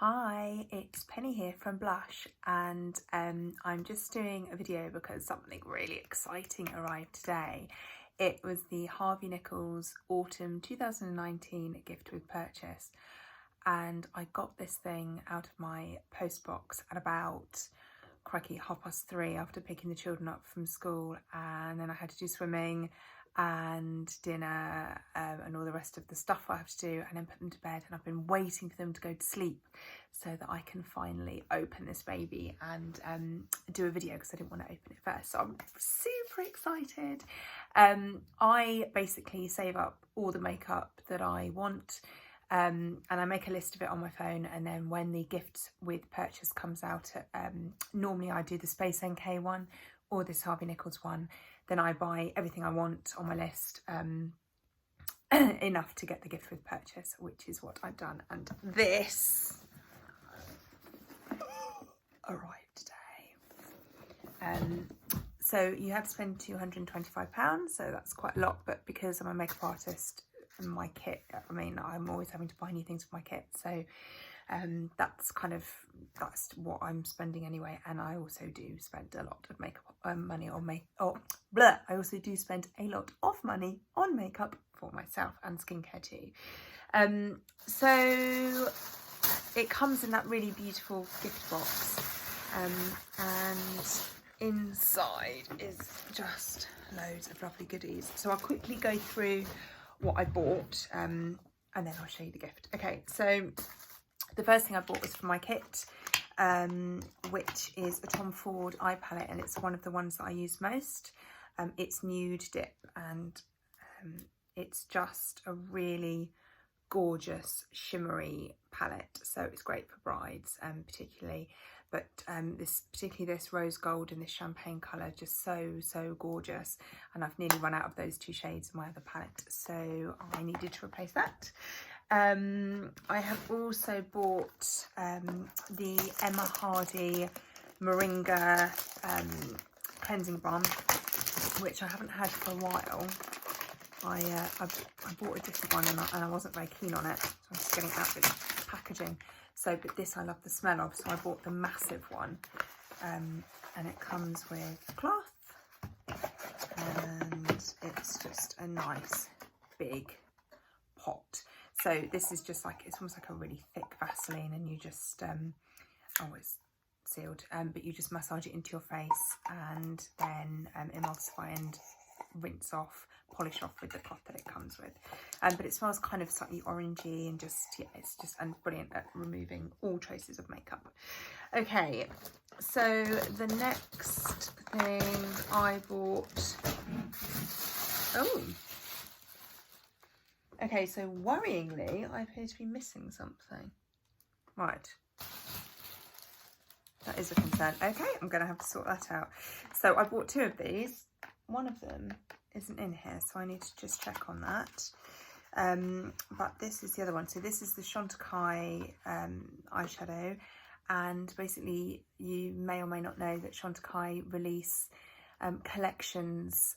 Hi, it's Penny here from Blush, and I'm just doing a video because something really exciting arrived today. It was the Harvey Nichols Autumn 2019 gift with purchase, and I got this thing out of my post box at about, crikey, 3:30 after picking the children up from school, and then I had to do swimming and dinner and all the rest of the stuff I have to do, and then put them to bed. And I've been waiting for them to go to sleep so that I can finally open this baby and do a video, because I didn't want to open it first. So I'm super excited. I basically save up all the makeup that I want, and I make a list of it on my phone, and then when the gift with purchase comes out, normally I do the Space NK one or this Harvey Nichols one. Then I buy everything I want on my list, enough to get the gift with purchase, which is what I've done. And this arrived today. So you have to spend £225, so that's quite a lot, but because I'm a makeup artist and my kit, I mean, I'm always having to buy new things for my kit, so that's what I'm spending anyway. And I also do spend a lot of makeup money on I also do spend a lot of money on makeup for myself and skincare too. So it comes in that really beautiful gift box, and inside is just loads of lovely goodies. So I'll quickly go through what I bought, and then I'll show you the gift. Okay, so the first thing I bought was for my kit, which is a Tom Ford eye palette, and it's one of the ones that I use most. It's Nude Dip, and it's just a really gorgeous shimmery palette, so it's great for brides particularly, but particularly this rose gold and this champagne colour, just so gorgeous. And I've nearly run out of those two shades in my other palette, so I needed to replace that. I have also bought the Emma Hardy Moringa cleansing balm, which I haven't had for a while. I bought a different one, and I wasn't very keen on it, so I'm just getting out the packaging. So, but this I love the smell of, so I bought the massive one, and it comes with a cloth, and it's just a nice big pot. So this is just like, it's almost like a really thick Vaseline, and you just, it's sealed, but you just massage it into your face, and then emulsify and rinse off, polish off with the cloth that it comes with. But it smells kind of slightly orangey, and just, yeah, it's just brilliant at removing all traces of makeup. Okay, so the next thing I bought, okay, so worryingly, I appear to be missing something. Right. That is a concern. Okay, I'm going to have to sort that out. So I bought two of these. One of them isn't in here, so I need to just check on that. But this is the other one. So this is the Chantecaille eyeshadow. And basically, you may or may not know that Chantecaille release collections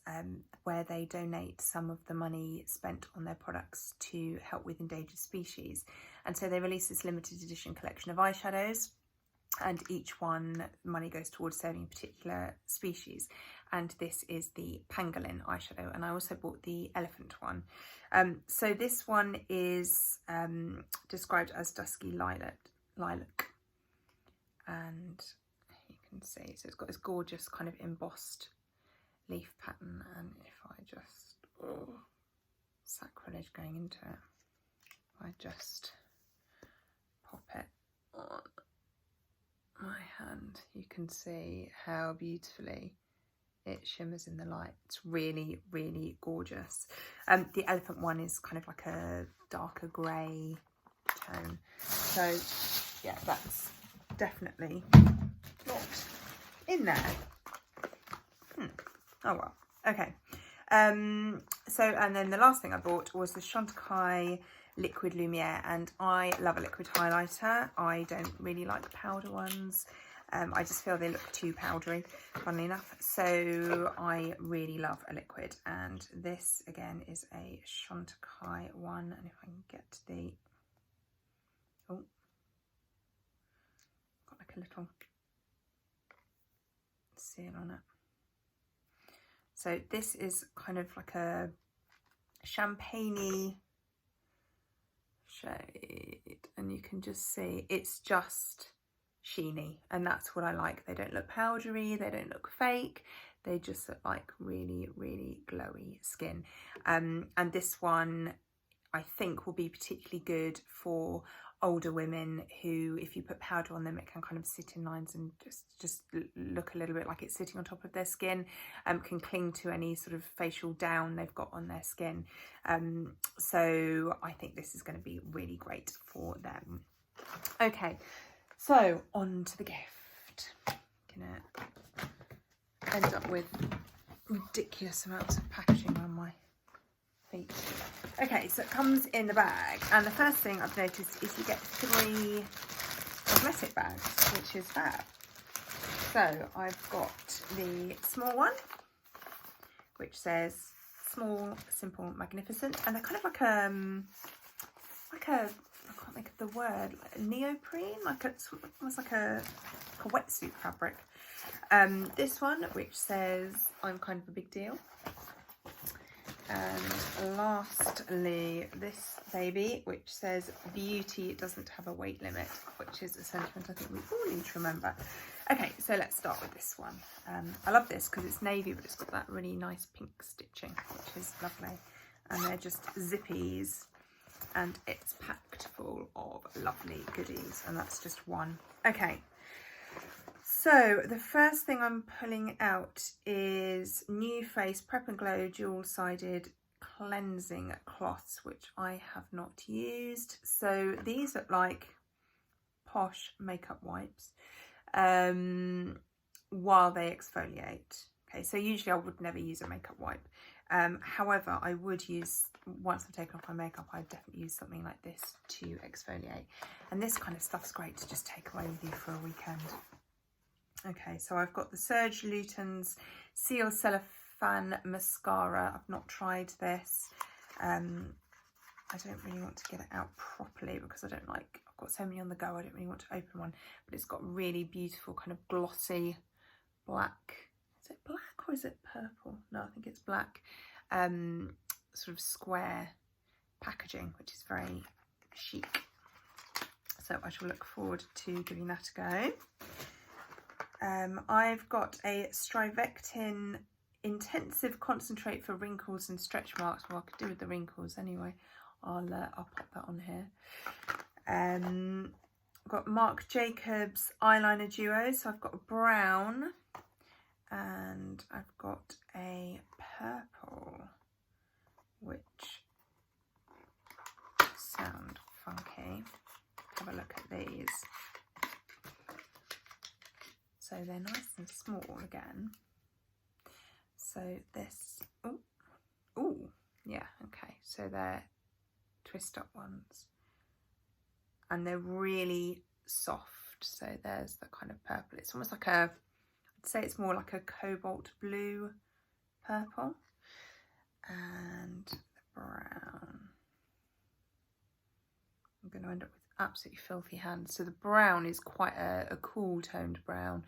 where they donate some of the money spent on their products to help with endangered species. And so they release this limited edition collection of eyeshadows, and each one, money goes towards saving a particular species. And this is the pangolin eyeshadow, and I also bought the elephant one. So this one is described as dusky lilac, and you can see, so it's got this gorgeous kind of embossed leaf pattern, and if I just, sacrilege going into it, I just pop it on my hand, you can see how beautifully it shimmers in the light. It's really, really gorgeous. The elephant one is kind of like a darker grey tone, so yeah, that's definitely not in there. Oh well, okay. So, and then the last thing I bought was the Chantecaille Liquid Lumiere, and I love a liquid highlighter. I don't really like powder ones. I just feel they look too powdery, funnily enough. So I really love a liquid, and this again is a Chantecaille one. And if I can get the, little seal on it. So this is kind of like a champagne-y shade, and you can just see it's just sheeny, and that's what I like. They don't look powdery, they don't look fake, they just look like really, really glowy skin. And this one I think will be particularly good for older women who, if you put powder on them, it can kind of sit in lines and just look a little bit like it's sitting on top of their skin, can cling to any sort of facial down they've got on their skin. So I think this is going to be really great for them. Okay, so on to the gift. Gonna end up with ridiculous amounts of packaging on my feet. Okay, so it comes in the bag, and the first thing I've noticed is you get 3 cosmetic bags, which is fab. So I've got the small one, which says small, simple, magnificent, and they're kind of like a I can't think of the word, neoprene, like it's almost like a wetsuit fabric. This one, which says I'm kind of a big deal. And lastly, this baby, which says beauty doesn't have a weight limit, which is a sentiment I think we all need to remember. Okay, so let's start with this one. I love this because it's navy, but it's got that really nice pink stitching, which is lovely. And they're just zippies, and it's packed full of lovely goodies, and that's just one. Okay. So the first thing I'm pulling out is New Face Prep and Glow dual-sided cleansing cloths, which I have not used. So these are like posh makeup wipes while they exfoliate. Okay, so usually I would never use a makeup wipe. However, I would use, once I've taken off my makeup, I'd definitely use something like this to exfoliate. And this kind of stuff's great to just take away with you for a weekend. Okay, so I've got the Serge Lutens Seal Cellophane Mascara. I've not tried this. I don't really want to get it out properly because I don't like, I've got so many on the go, I don't really want to open one. But it's got really beautiful kind of glossy black, is it black or is it purple? No, I think it's black. Sort of square packaging, which is very chic. So I shall look forward to giving that a go. I've got a Strivectin Intensive Concentrate for Wrinkles and Stretch Marks. Well, I could do with the wrinkles anyway. I'll pop that on here. I've got Marc Jacobs Eyeliner Duo. So I've got a brown and I've got a purple, which sound funky. Have a look at these. So they're nice and small again. So this, oh, yeah, okay. So they're twist up ones. And they're really soft. So there's the kind of purple. It's almost like a, I'd say it's more like a cobalt blue purple. And the brown. I'm going to end up with absolutely filthy hands. So the brown is quite a cool toned brown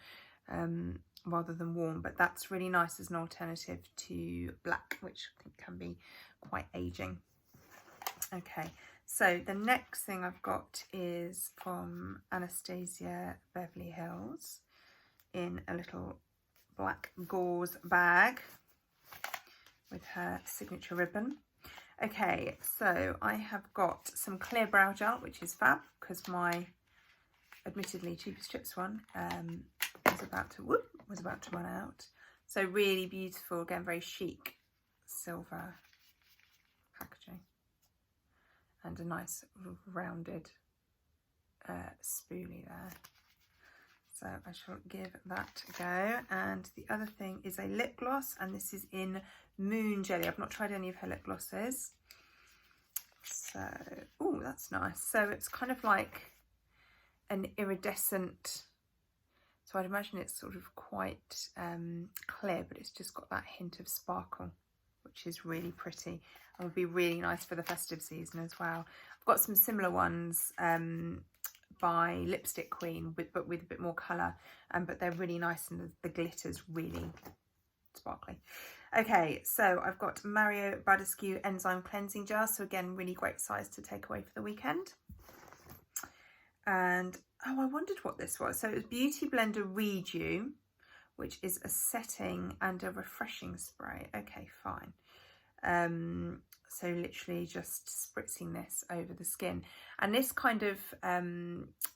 rather than warm, but that's really nice as an alternative to black, which I think can be quite aging. Okay, so the next thing I've got is from Anastasia Beverly Hills in a little black gauze bag with her signature ribbon. Okay, so I have got some clear brow gel, which is fab because my admittedly cheapest chips one was about to run out. So really beautiful, again very chic silver packaging and a nice rounded spoolie there. So I shall give that a go. And the other thing is a lip gloss, and this is in Moon Jelly. I've not tried any of her lip glosses. So, oh, that's nice. So it's kind of like an iridescent, so I'd imagine it's sort of quite clear, but it's just got that hint of sparkle, which is really pretty and would be really nice for the festive season as well. I've got some similar ones, by Lipstick Queen, but with a bit more colour, but they're really nice and the glitter's really sparkly. Okay, so I've got Mario Badescu Enzyme Cleansing Jar, so again, really great size to take away for the weekend. And, oh, I wondered what this was. So it was Beauty Blender Redew, which is a setting and a refreshing spray. Okay, fine. So literally just spritzing this over the skin, and this kind of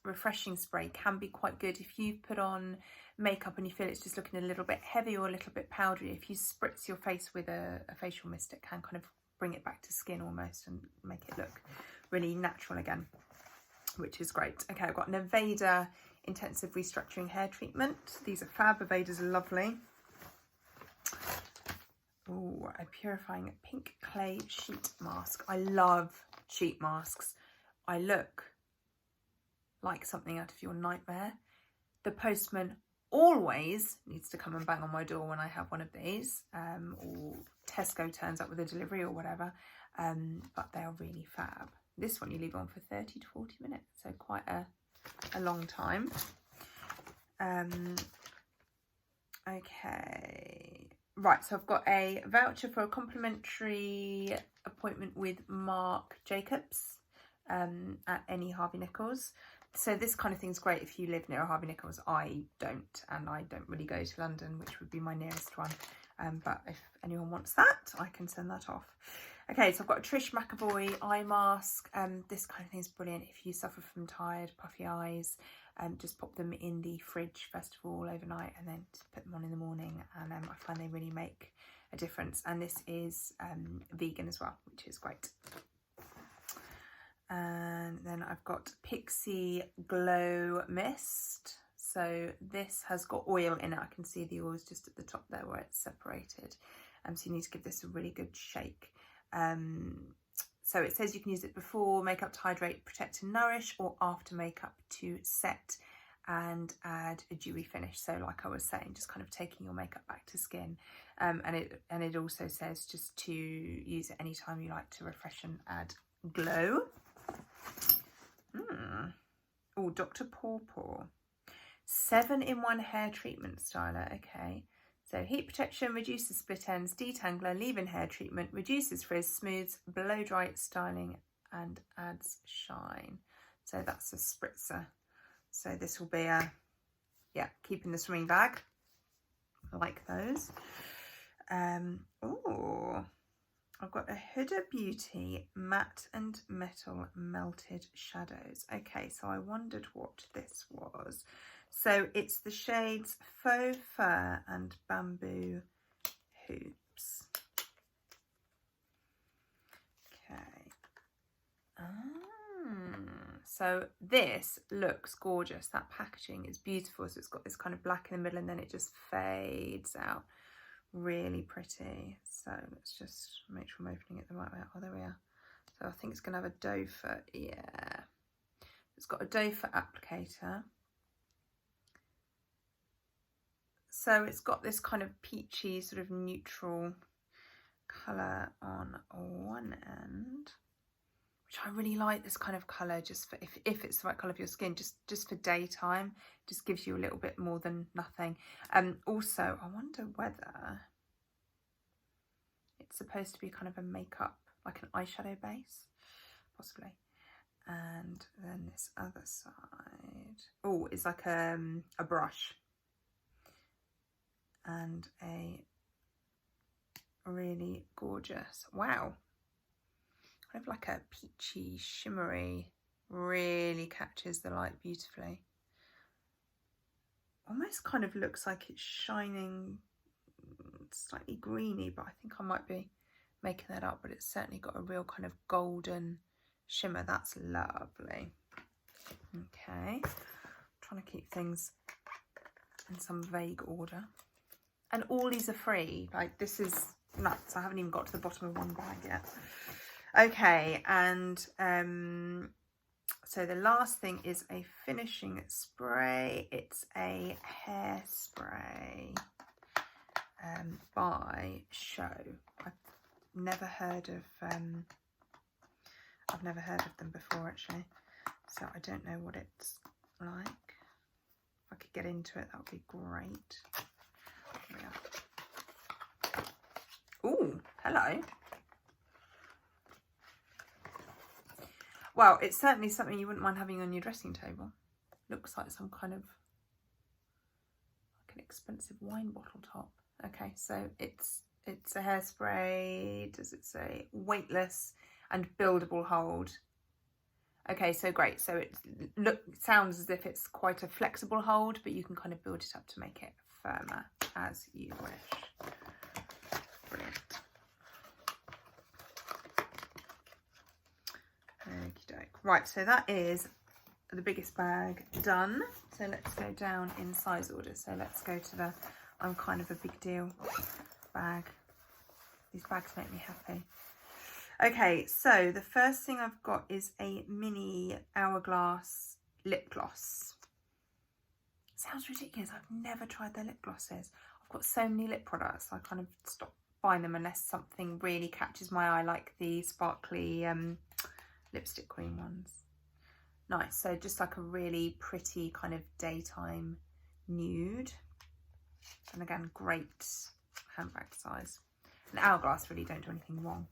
refreshing spray can be quite good if you put on makeup and you feel it's just looking a little bit heavy or a little bit powdery. If you spritz your face with a facial mist, it can kind of bring it back to skin almost and make it look really natural again, which is great. Okay, I've got an Aveda Intensive Restructuring Hair Treatment. These are fab. Aveda's lovely. Oh, a purifying pink clay sheet mask. I love sheet masks. I look like something out of your nightmare. The postman always needs to come and bang on my door when I have one of these, or Tesco turns up with a delivery or whatever, but they are really fab. This one you leave on for 30 to 40 minutes, so quite a long time. Okay. Right, so I've got a voucher for a complimentary appointment with Marc Jacobs at any Harvey Nichols. So this kind of thing's great if you live near a Harvey Nichols. I don't, and I don't really go to London, which would be my nearest one. But if anyone wants that, I can send that off. Okay, so I've got a Trish McAvoy eye mask. This kind of thing is brilliant if you suffer from tired, puffy eyes. Just pop them in the fridge first of all overnight, and then put them on in the morning, and I find they really make a difference. And this is vegan as well, which is great. And then I've got Pixie Glow Mist. So this has got oil in it. I can see the oils just at the top there where it's separated. So you need to give this a really good shake. So it says you can use it before makeup to hydrate, protect and nourish, or after makeup to set and add a dewy finish. So like I was saying, just kind of taking your makeup back to skin. And it also says just to use it anytime you like to refresh and add glow. Oh, Dr. Pawpaw. 7-in-1 hair treatment styler. Okay. So heat protection, reduces split ends, detangler, leave-in hair treatment, reduces frizz, smooths, blow dry styling and adds shine. So that's a spritzer. So this will be keep in the swimming bag. I like those. Oh, I've got a Huda Beauty matte and metal melted shadows. Okay, so I wondered what this was. So it's the shades Faux Fur and Bamboo Hoops. Okay. So this looks gorgeous. That packaging is beautiful. So it's got this kind of black in the middle and then it just fades out. Really pretty. So let's just make sure I'm opening it the right way. Oh, there we are. So I think it's going to have a doe foot. Yeah. It's got a doe foot applicator. So it's got this kind of peachy sort of neutral colour on one end, which I really like, this kind of colour, just for if it's the right colour for your skin, just for daytime, just gives you a little bit more than nothing. Also, I wonder whether it's supposed to be kind of a makeup, like an eyeshadow base, possibly. And then this other side, oh, it's like a brush. And a really gorgeous, wow, kind of like a peachy, shimmery, really catches the light beautifully. Almost kind of looks like it's shining slightly greeny, but I think I might be making that up, but it's certainly got a real kind of golden shimmer. That's lovely. Okay, I'm trying to keep things in some vague order. And all these are free. Like, this is nuts. I haven't even got to the bottom of one bag yet. Okay, and so the last thing is a finishing spray. It's a hairspray by Show. I've never heard of them before, actually. So I don't know what it's like. If I could get into it, that would be great. Oh, hello. Well, it's certainly something you wouldn't mind having on your dressing table. Looks like some kind of like an expensive wine bottle top. Okay, so it's a hairspray. Does it say weightless and buildable hold? Okay, so great. So it sounds as if it's quite a flexible hold, but you can kind of build it up to make it firmer as you wish. Brilliant. Okie doke. Right, so that is the biggest bag done. So let's go down in size order. So let's go to the I'm kind of a big deal bag. These bags make me happy. Okay, so the first thing I've got is a mini Hourglass lip gloss. Sounds ridiculous. I've never tried their lip glosses. I've got so many lip products, I kind of stop buying them unless something really catches my eye, like the sparkly lipstick queen ones. Nice. So just like a really pretty kind of daytime nude. And again, great handbag size. And Hourglass really don't do anything wrong.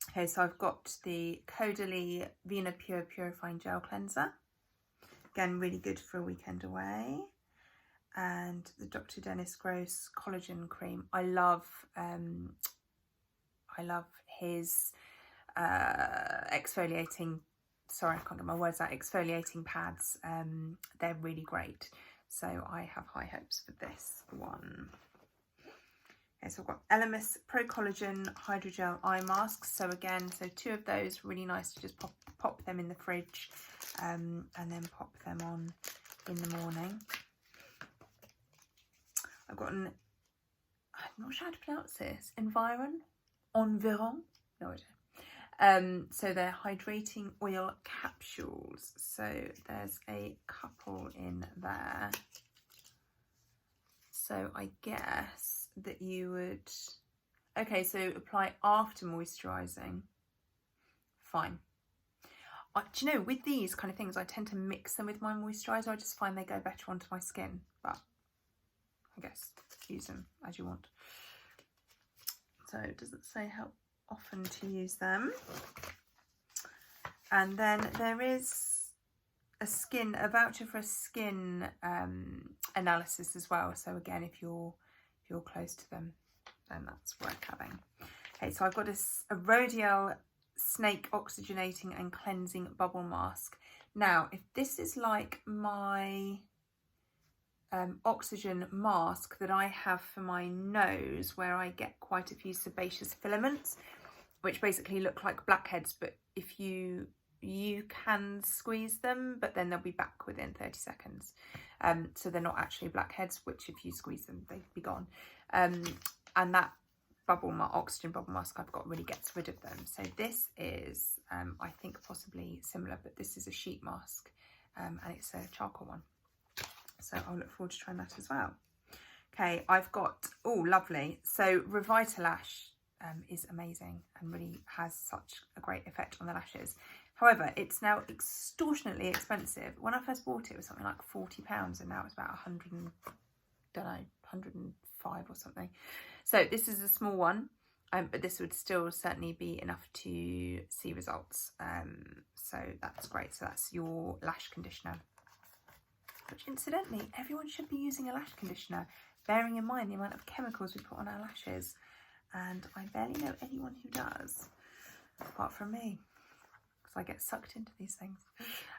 Okay, so I've got the Caudalie Vena Pure Purifying Gel Cleanser. Again, really good for a weekend away. And the Dr. Dennis Gross Collagen Cream. I love his exfoliating, sorry, I can't get my words out, exfoliating pads. They're really great. So I have high hopes for this one. Okay, so I've got Elemis Pro Collagen Hydrogel Eye Masks. So again, so 2 of those, really nice to just pop them in the fridge and then pop them on in the morning. I've got an, I'm not sure how to pronounce this, Environ, no idea. So they're hydrating oil capsules. So there's a couple in there. So I guess that you would, okay, so apply after moisturising. Fine. Do you know, with these kind of things, I tend to mix them with my moisturiser. I just find they go better onto my skin, but I guess use them as you want. So it doesn't say how often to use them. And then there is a voucher for a skin analysis as well. So again, if you're close to them, then that's worth having. Okay, so I've got a Rodial Snake Oxygenating and Cleansing Bubble Mask. Now, if this is like my oxygen mask that I have for my nose, where I get quite a few sebaceous filaments, which basically look like blackheads, but if you can squeeze them, but then they'll be back within 30 seconds. So they're not actually blackheads, which if you squeeze them, they'd be gone. And that oxygen bubble mask I've got really gets rid of them. So this is, I think possibly similar, but this is a sheet mask and it's a charcoal one. So I'll look forward to trying that as well. Okay, I've got, oh, lovely. So Revitalash is amazing and really has such a great effect on the lashes. However, it's now extortionately expensive. When I first bought it, it was something like £40, and now it's about 105 or something. So this is a small one, but this would still certainly be enough to see results. So that's great. So that's your lash conditioner, which incidentally, everyone should be using a lash conditioner, bearing in mind the amount of chemicals we put on our lashes. And I barely know anyone who does, apart from me. I get sucked into these things.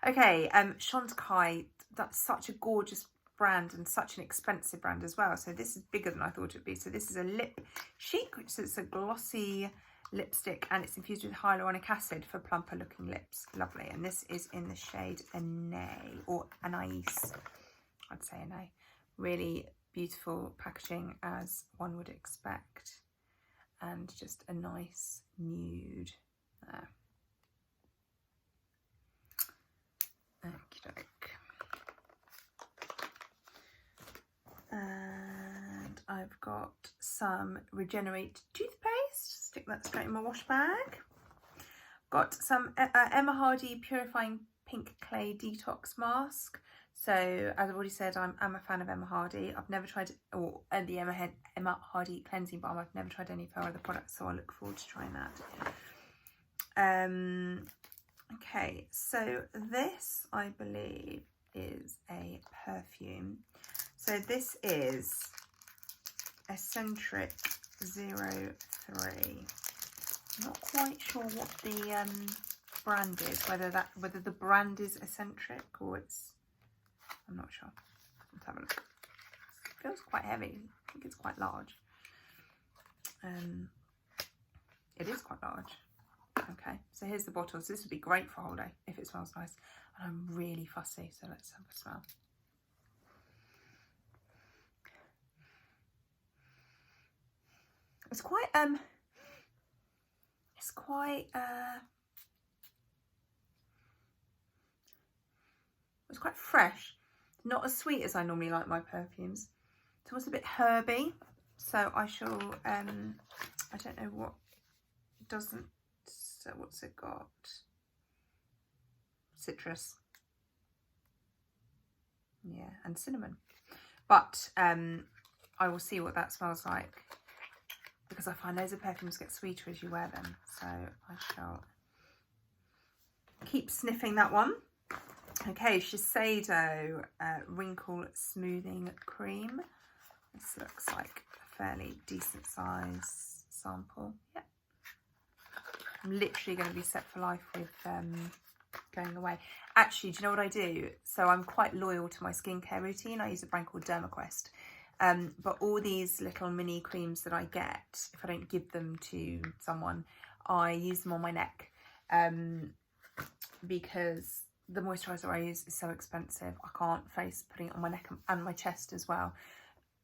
Okay, Chantecaille, that's such a gorgeous brand and such an expensive brand as well. So this is bigger than I thought it would be. So this is a Lip Chic, which is a glossy lipstick, and it's infused with hyaluronic acid for plumper looking lips. Lovely. And this is in the shade Anais, or Anais, I'd say Anais. Really beautiful packaging, as one would expect, and just a nice nude there. Okey-doke. And I've got some Regenerate toothpaste. Stick that straight in my wash bag. Got some Emma Hardy Purifying Pink Clay Detox Mask. So as I've already said, I'm a fan of Emma Hardy. I've never tried the Emma Hardy Cleansing Balm. I've never tried any of her other products, so I look forward to trying that. Okay, so this I believe is a perfume. So this is Eccentric 03. I'm not quite sure what the brand is, whether the brand is Eccentric or it's, I'm not sure. Let's have a look. It feels quite heavy. I think it's quite large. It is quite large. Okay, so here's the bottle. So this would be great for a whole day if it smells nice. And I'm really fussy, so let's have a smell. It's quite it's quite fresh. Not as sweet as I normally like my perfumes. It's almost a bit herby. So I shall I don't know what it doesn't. So what's it got? Citrus. Yeah, and cinnamon. But I will see what that smells like, because I find loads of perfumes get sweeter as you wear them. So I shall keep sniffing that one. Okay, Shiseido Wrinkle Smoothing Cream. This looks like a fairly decent size sample. Yeah. I'm literally going to be set for life with going away. Actually, do you know what I do? So I'm quite loyal to my skincare routine. I use a brand called Dermaquest. But all these little mini creams that I get, if I don't give them to someone, I use them on my neck. Because the moisturiser I use is so expensive. I can't face putting it on my neck and my chest as well,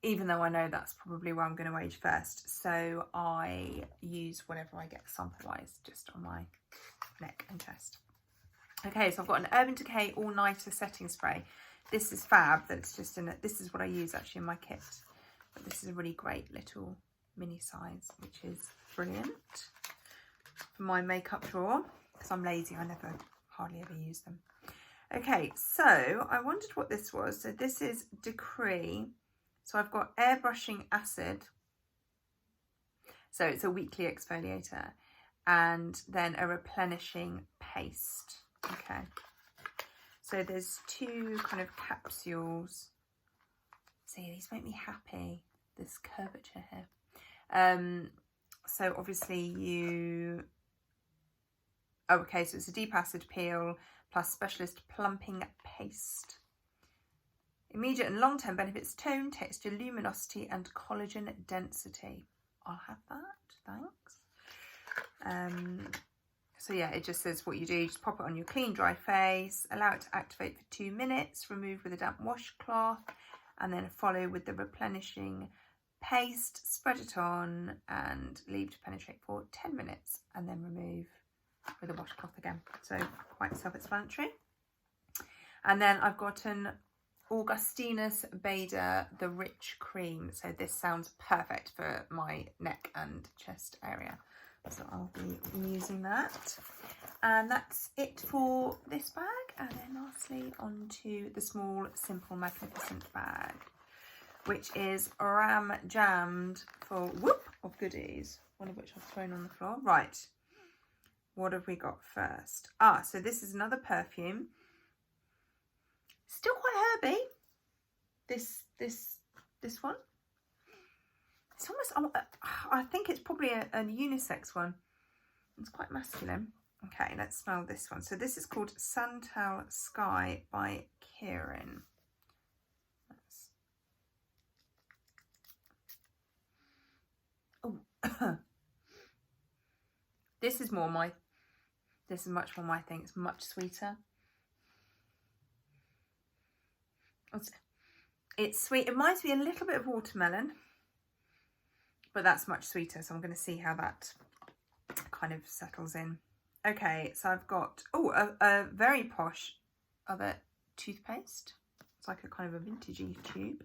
even though I know that's probably where I'm going to age first. So I use whatever I get sample-wise just on my neck and chest. Okay, so I've got an Urban Decay All Nighter Setting Spray. This is fab that it's just in it. This is what I use actually in my kit. But this is a really great little mini size, which is brilliant for my makeup drawer, because I'm lazy. I hardly ever use them. Okay, so I wondered what this was. So this is Decree. So I've got airbrushing acid. So it's a weekly exfoliator, and then a replenishing paste. Okay. So there's two kind of capsules. See, these make me happy, this curvature here. So obviously okay, so it's a deep acid peel plus specialist plumping paste. Immediate and long-term benefits: tone, texture, luminosity and collagen density. I'll have that, thanks. So yeah, it just says what you do. You just pop it on your clean, dry face, allow it to activate for 2 minutes, remove with a damp washcloth, and then follow with the replenishing paste, spread it on and leave to penetrate for 10 minutes, and then remove with a washcloth again. So quite self-explanatory. And then I've got an Augustinus Bader The Rich Cream. So this sounds perfect for my neck and chest area. So I'll be using that. And that's it for this bag. And then lastly, onto the small, simple, magnificent bag, which is jammed full of goodies, one of which I've thrown on the floor. Right, what have we got first? So this is another perfume. Still quite herby. This one. It's almost, I think it's probably a unisex one. It's quite masculine. Okay, let's smell this one. So this is called Santal Sky by Kieran. Oh, this is much more my thing. It's much sweeter. It's sweet. It reminds me a little bit of watermelon, but that's much sweeter. So I'm going to see how that kind of settles in. Okay, so I've got a very posh other toothpaste. It's like a kind of a vintagey tube.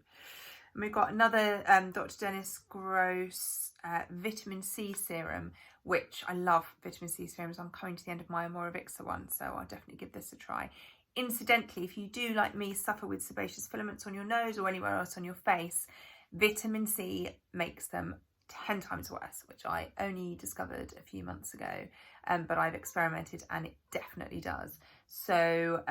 And we've got another Dr. Dennis Gross vitamin C serum, which I love vitamin C serums. I'm coming to the end of my Amora Vixa one, so I'll definitely give this a try. Incidentally, if you do, like me, suffer with sebaceous filaments on your nose or anywhere else on your face, vitamin C makes them 10 times worse, which I only discovered a few months ago, but I've experimented and it definitely does. So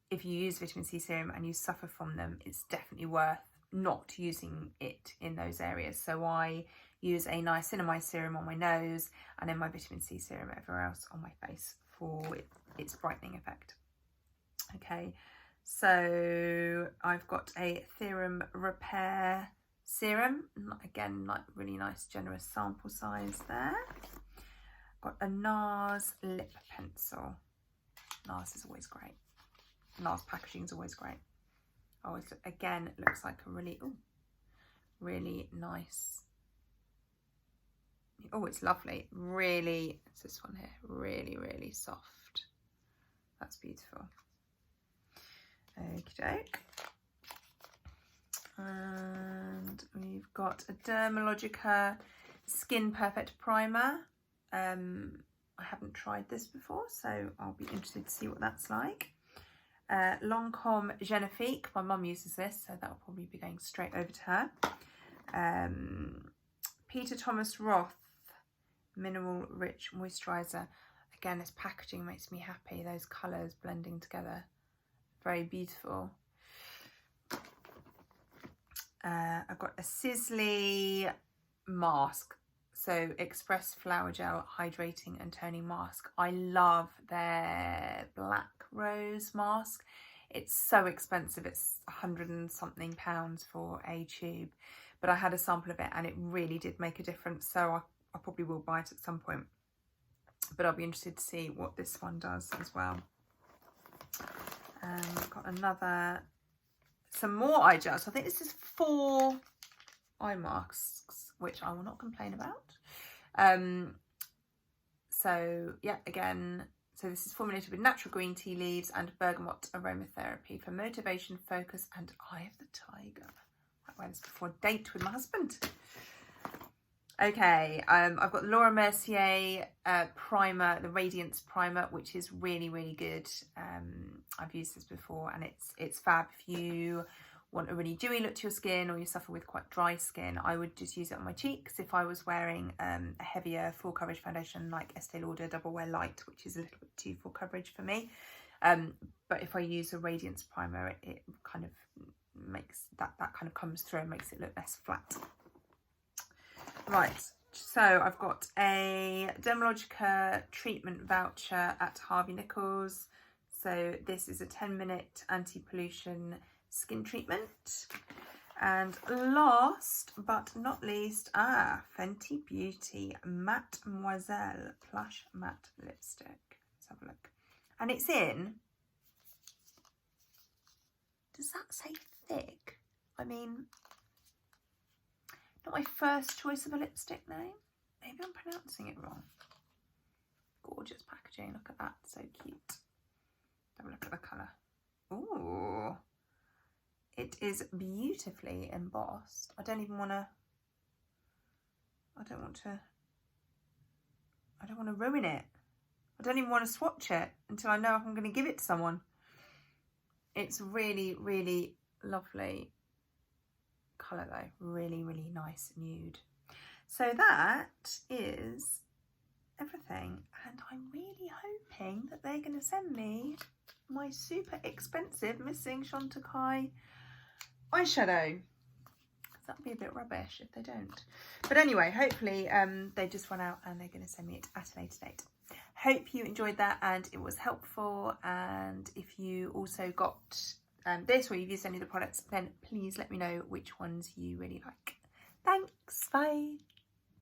if you use vitamin C serum and you suffer from them, it's definitely worth not using it in those areas. So I use a niacinamide serum on my nose and then my vitamin C serum everywhere else on my face for its brightening effect. Okay, so I've got a Theorem Repair serum, again, like really nice generous sample size there. Got a NARS lip pencil. NARS is always great. NARS packaging is always great. Oh, it again looks like a really, really nice. Oh, it's lovely. Really, it's this one here. Really, really soft. That's beautiful. Okie doke. And we've got a Dermalogica Skin Perfect Primer. I haven't tried this before, so I'll be interested to see what that's like. Lancome Genifique. My mum uses this, so that'll probably be going straight over to her. Peter Thomas Roth Mineral Rich Moisturiser. Again, this packaging makes me happy. Those colours blending together. Very beautiful. I've got a Sisley mask. So Express Flower Gel Hydrating and Toning Mask. I love their Black Rose mask. It's so expensive. It's £100 and something for a tube. But I had a sample of it and it really did make a difference. So I probably will buy it at some point. But I'll be interested to see what this one does as well. I've got some more eye gels. I think this is 4 eye masks, which I will not complain about. So yeah, again, so this is formulated with natural green tea leaves and bergamot aromatherapy for motivation, focus, and eye of the tiger. I wear this before a date with my husband. Okay, I've got Laura Mercier primer, the Radiance primer, which is really, really good. I've used this before and it's fab. If you want a really dewy look to your skin or you suffer with quite dry skin, I would just use it on my cheeks. If I was wearing a heavier full coverage foundation like Estee Lauder Double Wear Light, which is a little bit too full coverage for me. But if I use a Radiance primer, it kind of makes that kind of comes through and makes it look less flat. Right, so I've got a Dermalogica treatment voucher at Harvey Nichols. So this is a 10-minute anti-pollution skin treatment. And last but not least, Fenty Beauty Mademoiselle Plush Matte Lipstick. Let's have a look. And it's in, does that say thick? I mean, not my first choice of a lipstick name. Maybe I'm pronouncing it wrong. Gorgeous packaging. Look at that. So cute. Have a look at the colour. Ooh. It is beautifully embossed. I don't want to ruin it. I don't even want to swatch it until I know if I'm going to give it to someone. It's really, really lovely colour though, really, really nice nude. So that is everything, and I'm really hoping that they're going to send me my super expensive Missing Chantecaille eyeshadow. That'd be a bit rubbish if they don't. But anyway, hopefully they just run out and they're going to send me it at a later date. Hope you enjoyed that and it was helpful, and if you also got this or you've used any of the products, then please let me know which ones you really like. Thanks, bye.